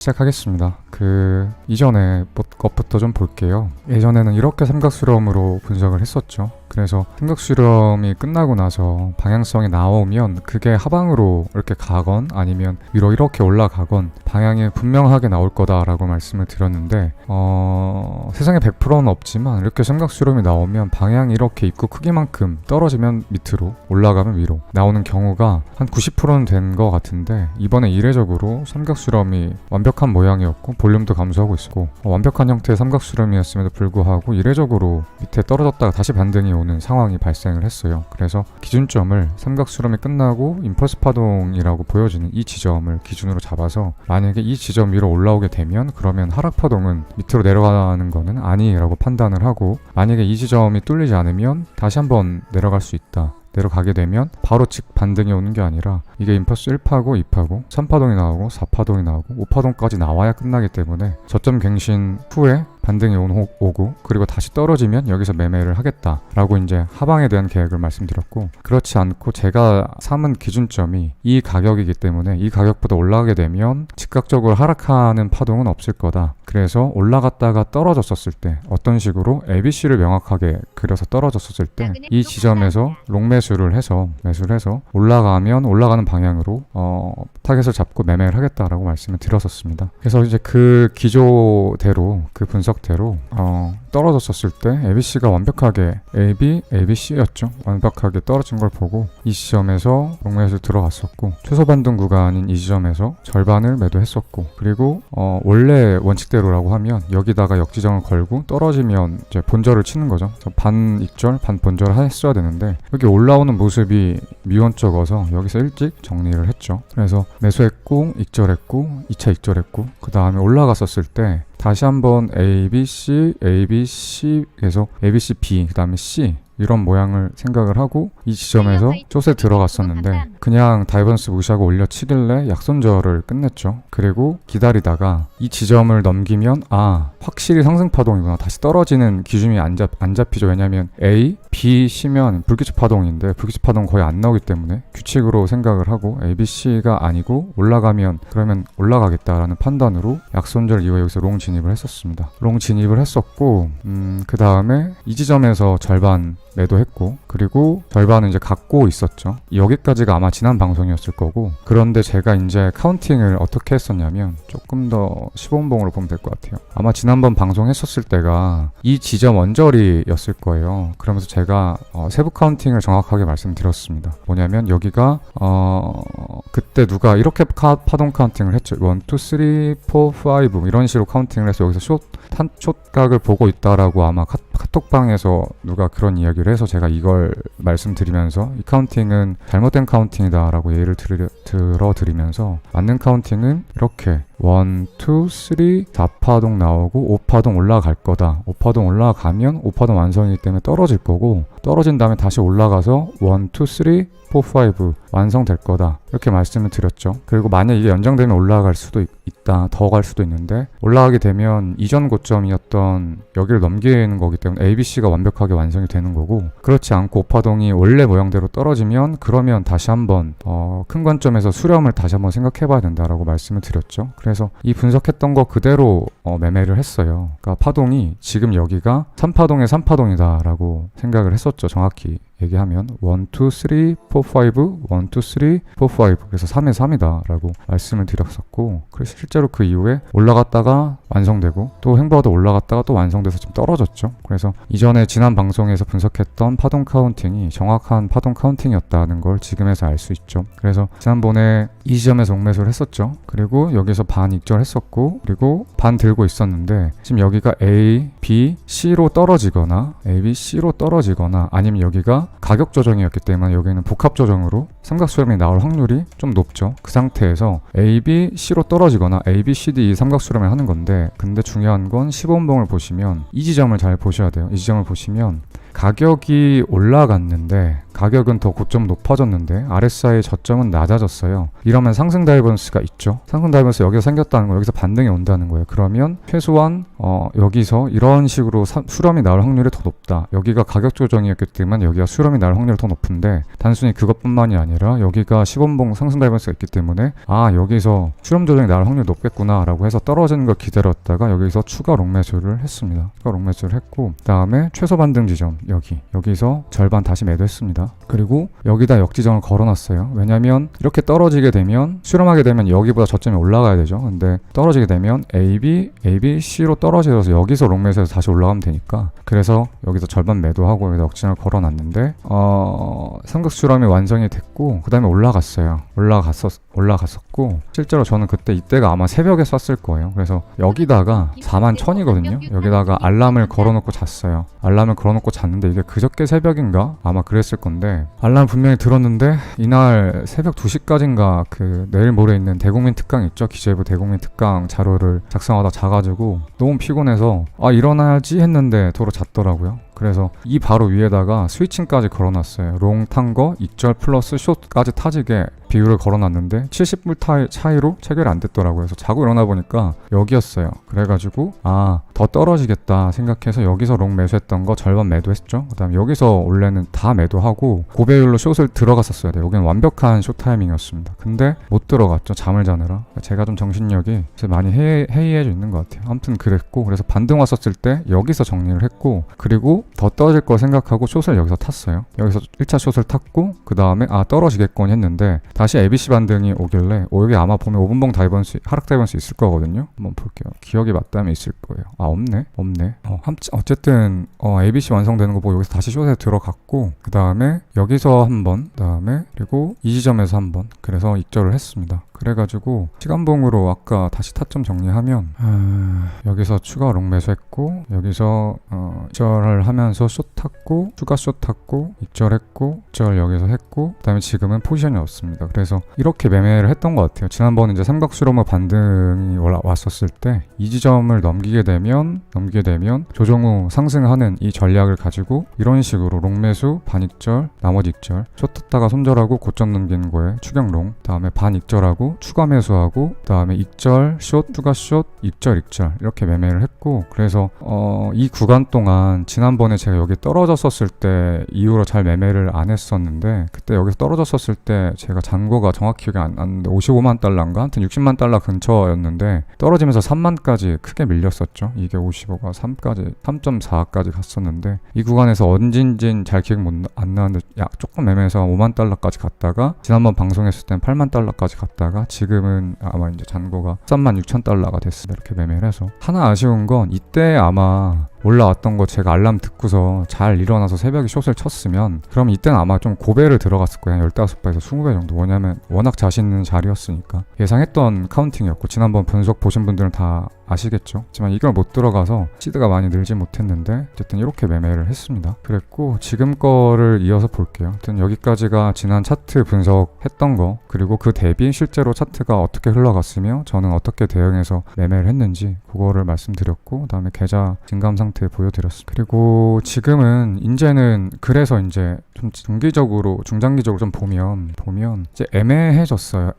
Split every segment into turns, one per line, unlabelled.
시작하겠습니다. 이전에 것부터 좀 볼게요. 예전에는 이렇게 삼각수렴으로 분석을 했었죠. 그래서 삼각수렴이 끝나고 나서 방향성이 나오면 그게 하방으로 이렇게 가건 아니면 위로 이렇게 올라가건 방향이 분명하게 나올 거다라고 말씀을 드렸는데 세상에 100%는 없지만 이렇게 삼각수렴이 나오면 방향이 이렇게 입구 크기만큼 떨어지면 밑으로 올라가면 위로 나오는 경우가 한 90%는 된 것 같은데, 이번에 이례적으로 삼각수렴이 완벽한 모양이었고 볼륨도 감소하고 있고 완벽한 형태의 삼각수렴이었음에도 불구하고 이례적으로 밑에 떨어졌다가 다시 반등이 오는 상황이 발생을 했어요. 그래서 기준점을 삼각수렴이 끝나고 임펄스 파동이라고 보여지는 이 지점을 기준으로 잡아서 만약에 이 지점 위로 올라오게 되면 그러면 하락 파동은 밑으로 내려가는 거는 아니라고 판단을 하고, 만약에 이 지점이 뚫리지 않으면 다시 한번 내려갈 수 있다. 내려가게 되면 바로 즉 반등이 오는 게 아니라 이게 임펄스 1파고 2파고 3파동이 나오고 4파동이 나오고 5파동까지 나와야 끝나기 때문에 저점 갱신 후에 반등이 오고 그리고 다시 떨어지면 여기서 매매를 하겠다라고 이제 하방에 대한 계획을 말씀드렸고, 그렇지 않고 제가 삼은 기준점이 이 가격이기 때문에 이 가격보다 올라가게 되면 즉각적으로 하락하는 파동은 없을 거다. 그래서 올라갔다가 떨어졌었을 때 어떤 식으로 ABC를 명확하게 그려서 떨어졌었을 때 이 지점에서 롱매수를 해서 올라가면 올라가는 방향으로 타겟을 잡고 매매를 하겠다라고 말씀을 드렸었습니다. 그래서 이제 그 기조대로 그 분석대로 떨어졌었을 때 ABC가 완벽하게 ABC였죠. 완벽하게 떨어진 걸 보고 이 지점에서 롱매수 들어갔었고, 최소 반등 구간인 이 지점에서 절반을 매도했었고, 그리고 원래 원칙대로라고 하면 여기다가 역지정을 걸고 떨어지면 이제 본절을 치는 거죠. 반 익절, 반 본절을 했어야 되는데 여기 올라오는 모습이 미온적어서 여기서 일찍 정리를 했죠. 그래서 매수했고 익절했고 2차 익절했고 그 다음에 올라갔었을 때 다시 한번 ABC에서 ABC B 그 다음에 C 이런 모양을 생각을 하고 이 지점에서 숏에 들어갔었는데 그냥 다이버전스 무시하고 올려치길래 약손절을 끝냈죠. 그리고 기다리다가 이 지점을 넘기면 확실히 상승파동이구나, 다시 떨어지는 기준이 안 잡히죠. 왜냐면 A, B, C면 불규칙 파동인데 불규칙 파동 거의 안 나오기 때문에 규칙으로 생각을 하고 A, B, C가 아니고 올라가면 그러면 올라가겠다라는 판단으로 약손절 이후에 여기서 롱 진입을 했었습니다. 롱 진입을 했었고 그 다음에 이 지점에서 절반 매도했고 그리고 절반은 이제 갖고 있었죠. 여기까지가 아마 지난 방송이었을 거고, 그런데 제가 이제 카운팅을 어떻게 했었냐면 조금 더 시범봉으로 보면 될 것 같아요. 아마 지난번 방송했었을 때가 이 지점 원저리였을 거예요. 그러면서 제가 세부 카운팅을 정확하게 말씀드렸습니다. 뭐냐면 여기가 그때 누가 이렇게 파동 카운팅을 했죠. 1, 2, 3, 4, 5 이런 식으로 카운팅을 해서 여기서 숏각을 보고 있다라고 아마 카톡방에서 누가 그런 이야기를 해서 제가 이걸 말씀드리면서 이 카운팅은 잘못된 카운팅이다 라고 예를 들어드리면서 맞는 카운팅은 이렇게 1, 2, 3, 4파동 나오고 5파동 올라갈 거다. 5파동 올라가면 5파동 완성이기 때문에 떨어질 거고, 떨어진 다음에 다시 올라가서 1, 2, 3, 4, 5 완성될 거다. 이렇게 말씀을 드렸죠. 그리고 만약 이게 연장되면 올라갈 수도 있다. 더 갈 수도 있는데 올라가게 되면 이전 고점이었던 여기를 넘기는 거기 때문에 ABC가 완벽하게 완성이 되는 거고, 그렇지 않고 5파동이 원래 모양대로 떨어지면 그러면 다시 한번 큰 관점에서 수렴을 다시 한번 생각해 봐야 된다라고 말씀을 드렸죠. 그래서 이 분석했던 거 그대로 매매를 했어요. 그러니까 파동이 지금 여기가 3파동의 3파동이다 라고 생각을 했었죠. 정확히 얘기하면 1, 2, 3, 4, 5 1, 2, 3, 4, 5 그래서 3에 3이다 라고 말씀을 드렸었고, 그래서 실제로 그 이후에 올라갔다가 완성되고 또 횡보하다 올라갔다가 또 완성돼서 좀 떨어졌죠. 그래서 이전에 지난 방송에서 분석했던 파동 카운팅이 정확한 파동 카운팅이었다는 걸 지금에서 알 수 있죠. 그래서 지난번에 이 지점에서 옥매수를 했었죠. 그리고 여기서 반 익절했었고 그리고 반 들고 있었는데 지금 여기가 A, B, C로 떨어지거나 A, B, C로 떨어지거나 아니면 여기가 가격 조정이었기 때문에 여기는 복합 조정으로 삼각수렴이 나올 확률이 좀 높죠. 그 상태에서 A, B, C로 떨어지거나 A, B, C, D 이 삼각수렴을 하는 건데, 근데 중요한 건 15분봉을 보시면 이 지점을 잘 보셔야 돼요. 이 지점을 보시면 가격이 올라갔는데 가격은 더 고점 높아졌는데 RSI 저점은 낮아졌어요. 이러면 상승 다이버런스가 있죠. 상승 다이버런스 여기서 생겼다는 거, 여기서 반등이 온다는 거예요. 그러면 최소한 여기서 이런 식으로 수렴이 나올 확률이 더 높다. 여기가 가격 조정이었기 때문에 여기가 수렴이 나올 확률이 더 높은데 단순히 그것뿐만이 아니라 여기가 시범봉 상승 다이버런스가 있기 때문에 여기서 수렴 조정이 나올 확률이 높겠구나 라고 해서 떨어지는 걸 기다렸다가 여기서 추가 롱매수를 했습니다. 추가 롱매수를 했고 그 다음에 최소 반등 지점 여기서 절반 다시 매도했습니다. 그리고 여기다 역지정을 걸어놨어요. 왜냐면 이렇게 떨어지게 되면 수렴하게 되면 여기보다 저점이 올라가야 되죠. 근데 떨어지게 되면 AB, C로 떨어져서 여기서 롱매수해서 다시 올라가면 되니까 그래서 여기서 절반 매도하고 여기다 역지정을 걸어놨는데 삼각 수렴이 완성이 됐고 그 다음에 올라갔어요. 올라갔었고 실제로 저는 그때 이때가 아마 새벽에 쐈을 거예요. 그래서 여기다가 41,000이거든요. 여기다가 알람을 걸어놓고 잤어요. 알람을 걸어놓고 잤는데 이게 그저께 새벽인가 아마 그랬을 건데 알람 분명히 들었는데 이날 새벽 2시까지인가 그 내일 모레 있는 대국민 특강 있죠. 기재부 대국민 특강 자료를 작성하다 자가지고 너무 피곤해서 일어나야지 했는데 도로 잤더라고요. 그래서 이 바로 위에다가 스위칭까지 걸어놨어요. 롱 탄 거 익절 플러스 숏까지 타지게 비율을 걸어놨는데 70불 차이로 체결이 안 됐더라고요. 그래서 자고 일어나 보니까 여기였어요. 그래가지고 더 떨어지겠다 생각해서 여기서 롱 매수했던 거 절반 매도했죠. 그 다음에 여기서 원래는 다 매도하고 고배율로 숏을 들어갔었어야 돼요. 여기는 완벽한 숏 타이밍이었습니다. 근데 못 들어갔죠. 잠을 자느라. 제가 좀 정신력이 많이 해이해져 있는 것 같아요. 아무튼 그랬고 그래서 반등 왔었을 때 여기서 정리를 했고 그리고 더 떨어질 거 생각하고 숏을 여기서 탔어요. 여기서 1차 숏을 탔고 그 다음에 떨어지겠거니 했는데 다시 ABC 반등이 오길래 여기 아마 보면 5분봉 다이버런스 하락 다이버런스 있을 거거든요. 한번 볼게요. 기억이 맞다면 있을 거예요. 없네. 어쨌든 ABC 완성되는 거 보고 여기서 다시 숏에 들어갔고 그 다음에 여기서 한번 그다음에 그리고 이 지점에서 한번 그래서 익절을 했습니다. 그래가지고 시간봉으로 아까 다시 타점 정리하면 여기서 추가 롱 매수했고 여기서 익절을 하면서 숏 탔고 추가 숏 탔고 익절했고 익절 여기서 했고 그 다음에 지금은 포지션이 없습니다. 그래서 이렇게 매매를 했던 것 같아요. 지난번에 이제 삼각수렴의 반등이 왔었을 때 이 지점을 넘기게 되면 조정 후 상승하는 이 전략을 가지고 이런 식으로 롱 매수 반 익절 나머지 익절 숏 탔다가 손절하고 고점 넘기는 거에 추격 롱 다음에 반 익절하고 추가 매수하고 그 다음에 익절, 숏, 추가 숏, 익절 이렇게 매매를 했고 그래서 이 구간 동안 지난번에 제가 여기 떨어졌었을 때 이후로 잘 매매를 안 했었는데 그때 여기서 떨어졌었을 때 제가 잔고가 정확히 기억이 안 나는데 55만 달러인가? 하여튼 60만 달러 근처였는데 떨어지면서 3만까지 크게 밀렸었죠. 이게 55가 3.4까지 갔었는데 이 구간에서 언젠진 잘 기억 안 나는데 조금 매매해서 5만 달러까지 갔다가 지난번 방송했을 땐 8만 달러까지 갔다가 지금은 아마 이제 잔고가 36,000달러가 됐습니다. 이렇게 매매를 해서 하나 아쉬운 건 이때 아마 올라왔던 거 제가 알람 듣고서 잘 일어나서 새벽에 숏을 쳤으면 그럼 이때는 아마 좀 고배를 들어갔을 거예요. 15배에서 20배 정도. 왜냐면 워낙 자신 있는 자리였으니까 예상했던 카운팅이었고 지난번 분석 보신 분들은 다 아시겠죠. 하지만 이걸 못 들어가서 시드가 많이 늘지 못했는데 어쨌든 이렇게 매매를 했습니다. 그랬고 지금 거를 이어서 볼게요. 하여튼 여기까지가 지난 차트 분석했던 거 그리고 그 대비 실제로 차트가 어떻게 흘러갔으며 저는 어떻게 대응해서 매매를 했는지 그거를 말씀드렸고 그 다음에 계좌 증감 상태 보여드렸습니다. 그리고 지금은 이제는 그래서 이제 좀 중기적으로 중장기적으로 좀 보면 이제 애매해졌어요.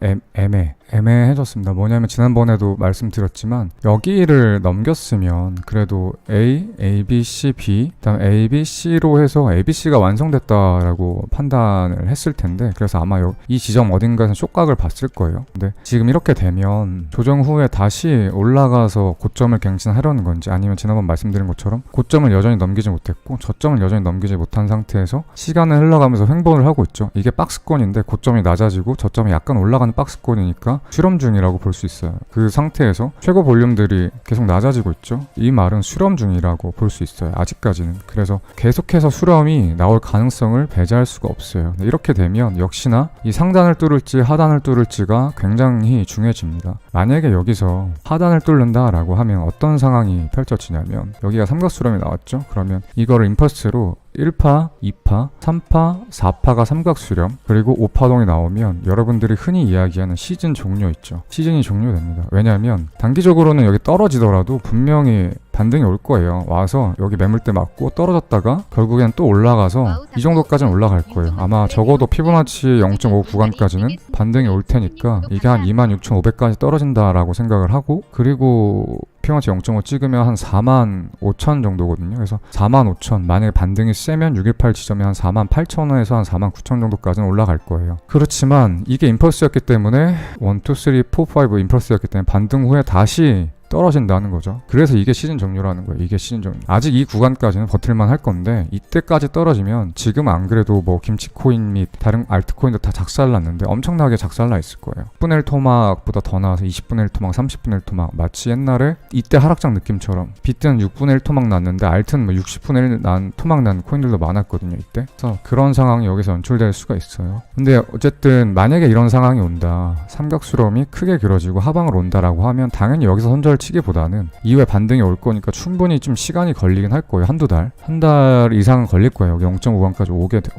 애매해졌습니다. 뭐냐면 지난번에도 말씀드렸지만 여기를 넘겼으면 그래도 A, B, C, B 그다음 A, B, C로 해서 A, B, C가 완성됐다라고 판단을 했을 텐데 그래서 아마 이 지점 어딘가에서 숏각을 봤을 거예요. 근데 지금 이렇게 되면 조정 후에 다시 올라가서 고점을 갱신하려는 건지 아니면 지난번 말씀드린 것처럼 고점을 여전히 넘기지 못했고 저점을 여전히 넘기지 못한 상태에서 시간을 흘러가면서 횡보를 하고 있죠. 이게 박스권인데 고점이 낮아지고 저점이 약간 올라가는 박스권이니까 수렴 중이라고 볼 수 있어요. 그 상태에서 최고 볼륨들이 계속 낮아지고 있죠. 이 말은 수렴 중이라고 볼 수 있어요. 아직까지는. 그래서 계속해서 수렴이 나올 가능성을 배제할 수가 없어요. 이렇게 되면 역시나 이 상단을 뚫을지 하단을 뚫을지가 굉장히 중요해집니다. 만약에 여기서 하단을 뚫는다라고 하면 어떤 상황이 펼쳐지냐면 여기가 삼각 수렴이 나왔죠. 그러면 이거를 임펄스로 1파, 2파, 3파, 4파가 삼각수렴, 그리고 5파동이 나오면 여러분들이 흔히 이야기하는 시즌 종료 있죠. 시즌이 종료됩니다. 왜냐하면 단기적으로는 여기 떨어지더라도 분명히 반등이 올 거예요. 와서 여기 매물대 맞고 떨어졌다가 결국엔 또 올라가서 이 정도까지는 올라갈 거예요. 아마 적어도 피보나치 0.5 구간까지는 반등이 올 테니까 이게 한 26,500까지 떨어진다라고 생각을 하고, 그리고 피보나치 0.5 찍으면 한 45,000 정도거든요. 그래서 45,000, 만약에 반등이 세면 618 지점에 한 48,000원에서 한 49,000 정도까지는 올라갈 거예요. 그렇지만 이게 임펄스였기 때문에 1, 2, 3, 4, 5 임펄스였기 때문에 반등 후에 다시 떨어진다는 거죠. 그래서 이게 시즌 종료라는 거예요. 이게 시즌 종료. 아직 이 구간까지는 버틸만 할 건데 이때까지 떨어지면 지금 안 그래도 뭐 김치코인 및 다른 알트코인도 다 작살났는데 엄청나게 작살나 있을 거예요. 10분의 1 토막보다 더 나와서 20분의 1 토막, 30분의 1 토막, 마치 옛날에 이때 하락장 느낌처럼 비트는 6분의 1 토막 났는데 알트는 뭐 60분의 1 난 토막 난 코인들도 많았거든요. 이때. 그래서 그런 상황이 여기서 연출될 수가 있어요. 근데 어쨌든 만약에 이런 상황이 온다, 삼각수렴이 크게 길어지고 하방을 온다라고 하면 당연히 여기서 손절 치기보다는 이후에 반등이 올 거니까 충분히 좀 시간이 걸리긴 할 거예요. 한두 달. 한 달 이상은 걸릴 거예요. 여기 0.5강까지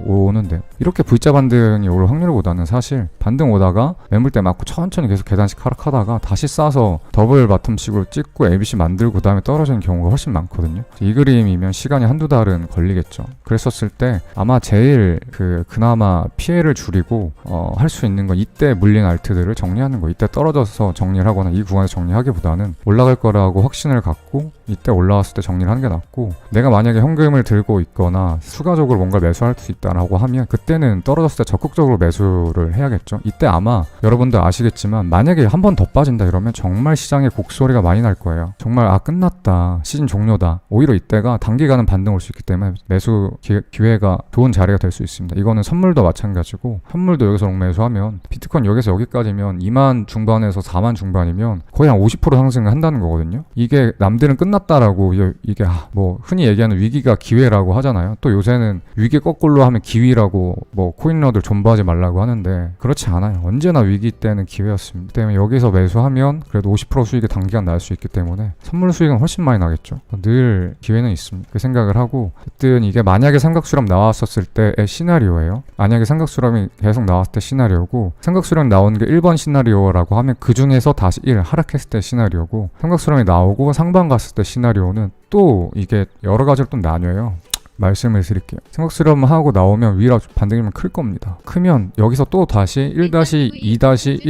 오는데. 이렇게 V자 반등이 올 확률보다는 사실 반등 오다가 매물대 맞고 천천히 계속 계단식 하락하다가 다시 싸서 더블 바텀식으로 찍고 ABC 만들고 그다음에 떨어지는 경우가 훨씬 많거든요. 이 그림이면 시간이 한두 달은 걸리겠죠. 그랬었을 때 아마 제일 그나마 피해를 줄이고 할 수 있는 건 이때 물린 알트들을 정리하는 거. 이때 떨어져서 정리를 하거나 이 구간에서 정리하기보다는 올라갈 거라고 확신을 갖고 이때 올라왔을 때 정리를 하는 게 낫고, 내가 만약에 현금을 들고 있거나 추가적으로 뭔가 매수할 수 있다라고 하면 그때는 떨어졌을 때 적극적으로 매수를 해야겠죠. 이때 아마 여러분들 아시겠지만 만약에 한 번 더 빠진다 이러면 정말 시장에 곡소리가 많이 날 거예요. 정말 끝났다, 시즌 종료다. 오히려 이때가 단기간은 반등 올 수 있기 때문에 매수 기회가 좋은 자리가 될 수 있습니다. 이거는 선물도 마찬가지고, 선물도 여기서 롱매수하면 비트코인 여기서 여기까지면 2만 중반에서 4만 중반이면 거의 한 50% 상승을 한다는 거거든요. 이게 남들은 끝났다라고 이게 뭐 흔히 얘기하는 위기가 기회라고 하잖아요. 또 요새는 위기 거꾸로 하면 기위라고 뭐 코인러들 존버하지 말라고 하는데 그렇지 않아요. 언제나 위기 때는 기회였습니다. 때문에 여기서 매수하면 그래도 50% 수익이 단기간 날 수 있기 때문에 선물 수익은 훨씬 많이 나겠죠. 늘 기회는 있습니다. 그 생각을 하고, 어쨌든 이게 만약에 삼각수렴 나왔었을 때의 시나리오예요. 만약에 삼각수렴이 계속 나왔을 때 시나리오고, 삼각수렴 나온 게 1번 시나리오라고 하면 그 중에서 다시 1 하락했을 때 시나리오고, 삼각수렴이 나오고 상방 갔을 때 시나리오는 또 이게 여러 가지로 또 나뉘어요. 말씀을 드릴게요. 삼각수렴 하고 나오면 위로 반등이면 클 겁니다. 크면 여기서 또 다시 1-2-1,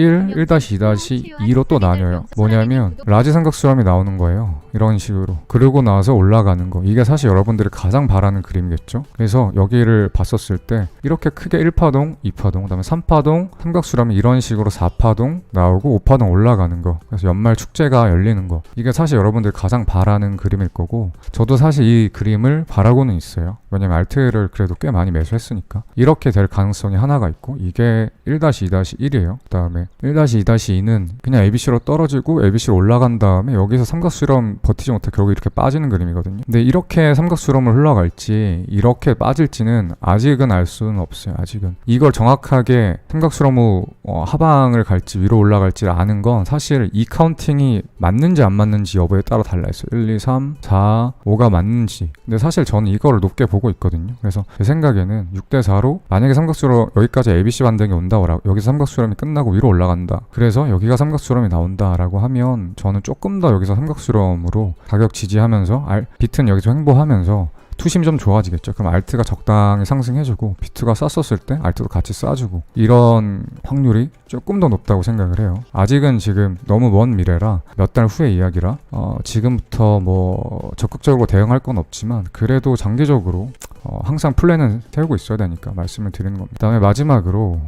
1-2-2로 또 나뉘어요. 뭐냐면 라지 삼각수렴이 나오는 거예요. 이런 식으로. 그러고 나서 올라가는 거. 이게 사실 여러분들이 가장 바라는 그림이겠죠. 그래서 여기를 봤었을 때 이렇게 크게 1파동, 2파동, 그 다음에 3파동, 삼각수렴이 이런 식으로 4파동 나오고 5파동 올라가는 거. 그래서 연말 축제가 열리는 거. 이게 사실 여러분들이 가장 바라는 그림일 거고, 저도 사실 이 그림을 바라고는 있어요. 왜냐면 알트를 그래도 꽤 많이 매수했으니까. 이렇게 될 가능성이 하나가 있고, 이게 1-2-1이에요. 그 다음에 1-2-2는 그냥 ABC로 떨어지고 ABC로 올라간 다음에 여기서 삼각수렴 버티지 못해 결국 이렇게 빠지는 그림이거든요. 근데 이렇게 삼각수렴을 흘러갈지 이렇게 빠질지는 아직은 알 수는 없어요. 아직은 이걸 정확하게 삼각수렴 후 하방을 갈지 위로 올라갈지 아는 건 사실 이 카운팅이 맞는지 안 맞는지 여부에 따라 달라있어요. 1, 2, 3, 4, 5가 맞는지. 근데 사실 저는 이거를 높게 보고 있거든요. 그래서 제 생각에는 6대4로 만약에 삼각수렴 여기까지 ABC 반등이 온다고, 여기서 삼각수렴이 끝나고 위로 올라간다, 그래서 여기가 삼각수렴이 나온다라고 하면 저는 조금 더 여기서 삼각수렴으로 가격 지지하면서 비트는 여기서 횡보하면서 투심이 좀 좋아지겠죠. 그럼 알트가 적당히 상승해주고 비트가 쌌었을 때 알트도 같이 싸주고, 이런 확률이 조금 더 높다고 생각을 해요. 아직은 지금 너무 먼 미래라, 몇 달 후의 이야기라 지금부터 뭐 적극적으로 대응할 건 없지만 그래도 장기적으로 항상 플랜은 세우고 있어야 되니까 말씀을 드리는 겁니다. 그 다음에 마지막으로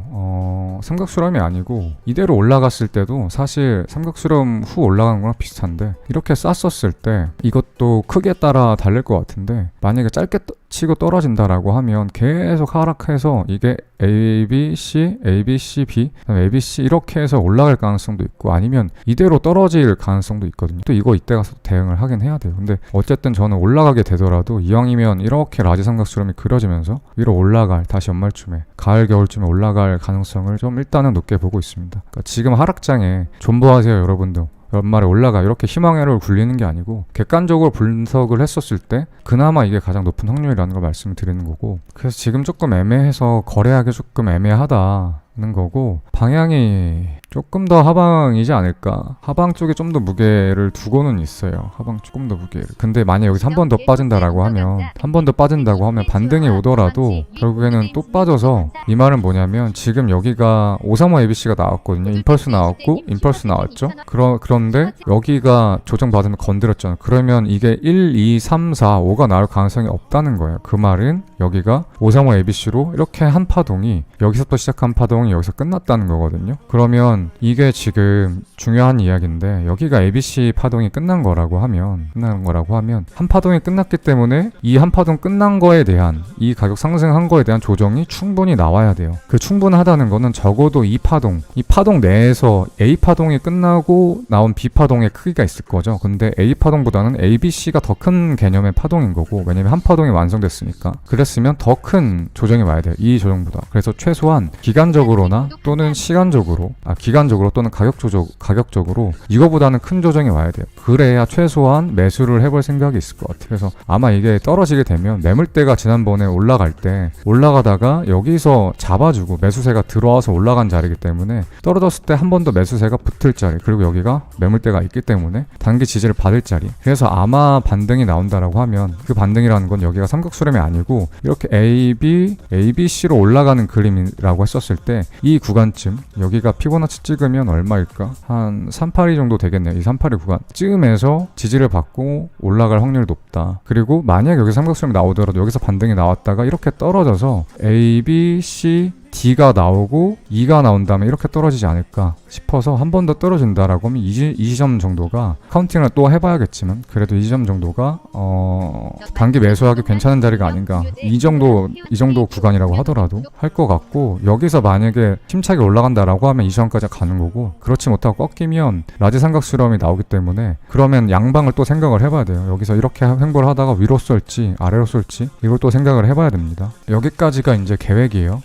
삼각수렴이 아니고 이대로 올라갔을 때도 사실 삼각수렴 후 올라가는 거랑 비슷한데, 이렇게 쌌었을 때 이것도 크게 따라 다를 것 같은데, 만약에 짧게 치고 떨어진다라고 하면 계속 하락해서 이게 A, B, C, A, B, C, B, A, B, C 이렇게 해서 올라갈 가능성도 있고, 아니면 이대로 떨어질 가능성도 있거든요. 또 이거 이때 가서 대응을 하긴 해야 돼요. 근데 어쨌든 저는 올라가게 되더라도 이왕이면 이렇게 라지 삼각수렴이 그려지면서 위로 올라갈, 다시 연말쯤에 가을 겨울쯤에 올라갈 가능성을 좀 일단은 높게 보고 있습니다. 그러니까 지금 하락장에 존버하세요. 여러분들 연말에 올라가 이렇게 희망회로를 굴리는 게 아니고 객관적으로 분석을 했었을 때 그나마 이게 가장 높은 확률이라는 걸 말씀을 드리는 거고, 그래서 지금 조금 애매해서 거래하기 조금 애매하다는 거고, 방향이 조금 더 하방이지 않을까. 하방 쪽에 좀 더 무게를 두고는 있어요. 하방 조금 더 무게를. 근데 만약 여기서 한 번 더 빠진다라고 하면, 한 번 더 빠진다고 하면 반등이 오더라도 결국에는 또 빠져서, 이 말은 뭐냐면 지금 여기가 535 ABC가 나왔거든요. 임펄스 나왔고 임펄스 나왔죠. 그런데 여기가 조정받으면 건드렸잖아요. 그러면 이게 1, 2, 3, 4, 5가 나올 가능성이 없다는 거예요. 그 말은 여기가 535 ABC로 이렇게 한 파동이, 여기서부터 시작한 파동이 여기서 끝났다는 거거든요. 그러면 이게 지금 중요한 이야기인데, 여기가 ABC 파동이 끝난 거라고 하면 한 파동이 끝났기 때문에 이 한 파동 끝난 거에 대한, 이 가격 상승한 거에 대한 조정이 충분히 나와야 돼요. 그 충분하다는 거는 적어도 이 파동 내에서 A 파동이 끝나고 나온 B 파동의 크기가 있을 거죠. 근데 A 파동보다는 ABC가 더 큰 개념의 파동인 거고, 왜냐면 한 파동이 완성됐으니까. 그랬으면 더 큰 조정이 와야 돼요, 이 조정보다. 그래서 최소한 기간적으로나 또는 기간적으로 또는 가격적으로 이거보다는 큰 조정이 와야 돼요. 그래야 최소한 매수를 해볼 생각이 있을 것 같아요. 그래서 아마 이게 떨어지게 되면, 매물대가 지난번에 올라갈 때 올라가다가 여기서 잡아주고 매수세가 들어와서 올라간 자리이기 때문에, 떨어졌을 때 한 번 더 매수세가 붙을 자리, 그리고 여기가 매물대가 있기 때문에 단기 지지를 받을 자리. 그래서 아마 반등이 나온다라고 하면, 그 반등이라는 건 여기가 삼각수렴이 아니고 이렇게 ABC로 올라가는 그림이라고 했었을 때, 이 구간쯤, 여기가 피보나치 찍으면 얼마일까? 한 382 정도 되겠네요. 이 382 구간 쯤에서 지지를 받고 올라갈 확률이 높다. 그리고 만약 여기 삼각수렴이 나오더라도 여기서 반등이 나왔다가 이렇게 떨어져서 A, B, C, D가 나오고 2가 나온 다음에 이렇게 떨어지지 않을까 싶어서, 한 번 더 떨어진다라고 하면 이 지점 정도가, 카운팅을 또 해봐야겠지만 그래도 이 지점 정도가 단기 매수하기 괜찮은 자리가 아닌가, 이 정도 구간이라고 하더라도 할 것 같고, 여기서 만약에 힘차게 올라간다라고 하면 이 지점까지 가는 거고, 그렇지 못하고 꺾이면 라지 삼각수렴이 나오기 때문에, 그러면 양방을 또 생각을 해봐야 돼요. 여기서 이렇게 횡보를 하다가 위로 쏠지 아래로 쏠지, 이걸 또 생각을 해봐야 됩니다. 여기까지가 이제 계획이에요.